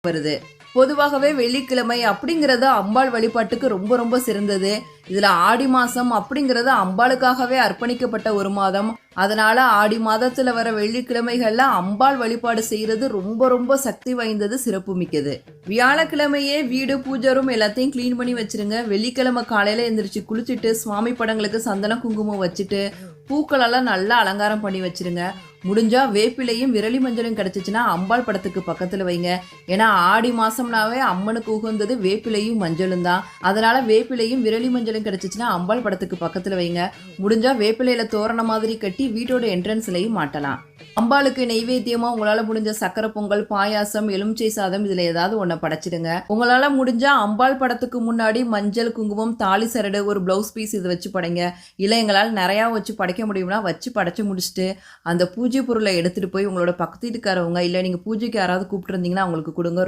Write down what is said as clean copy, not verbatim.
வருது. பொதுவாகவே வெள்ளிக்கிழமை அப்படிங்கிறது அம்பாள் வழிபாட்டுக்கு ரொம்ப ரொம்ப சிறந்தது. இதுல ஆடி மாசம் அப்படிங்கிறது அம்பாளுக்காகவே அர்ப்பணிக்கப்பட்ட ஒரு மாதம். அதனால ஆடி மாதத்துல வர வெள்ளிக்கிழமைகள்ல அம்பாள் வழிபாடு செய்யறது ரொம்ப ரொம்ப சக்தி வாய்ந்தது, சிறப்பு மிக்கது. வியாழக்கிழமையே வீடு பூஜை ரூம் எல்லாத்தையும் கிளீன் பண்ணி வச்சிருங்க. வெள்ளிக்கிழமை காலையில எந்திரிச்சு குளிச்சுட்டு சுவாமி படங்களுக்கு சந்தன குங்குமம் வச்சுட்டு பூக்களெல்லாம் நல்லா அலங்காரம் பண்ணி வச்சிருங்க. முடிஞ்சா வேப்பிலையும் விரலி மஞ்சளும் கிடைச்சிச்சுன்னா அம்பாள் படத்துக்கு பக்கத்துல வைங்க. ஏன்னா ஆடி மாசம்னாவே அம்மனுக்கு உகந்தது வேப்பிலையும் மஞ்சளும் தான். அதனால வேப்பிலையும் விரலி மஞ்சளும் கிடைச்சிச்சுன்னா அம்பாள் படத்துக்கு பக்கத்துல வைங்க. முடிஞ்சா வேப்பிலையில தோரண மாதிரி கட்டி வீட்டோட என்ட்ரன்ஸ்லயும் மாட்டலாம். அம்பாளுக்கு நெய்வேத்தியமா உங்களால முடிஞ்ச சக்கரை பொங்கல், பாயாசம், எலுமிச்சை சாதம் இதுல ஏதாவது ஒன்ன படைச்சிடுங்க. உங்களால முடிஞ்சா அம்பாள் படத்துக்கு முன்னாடி மஞ்சள், குங்குமம், தாலி சரடு, ஒரு பிளவுஸ் பீஸ் இதை வச்சு படைங்க. இல்ல எங்களால் நிறையா வச்சு படைக்க முடியும்னா வச்சு படைச்சு முடிச்சுட்டு அந்த பூஜை பொருளை எடுத்துட்டு போய் உங்களோட பக்கத்து வீட்டுக்காரவங்க இல்ல நீங்க பூஜைக்கு யாராவது கூப்பிட்டு இருந்தீங்கன்னா அவங்களுக்கு கொடுங்க.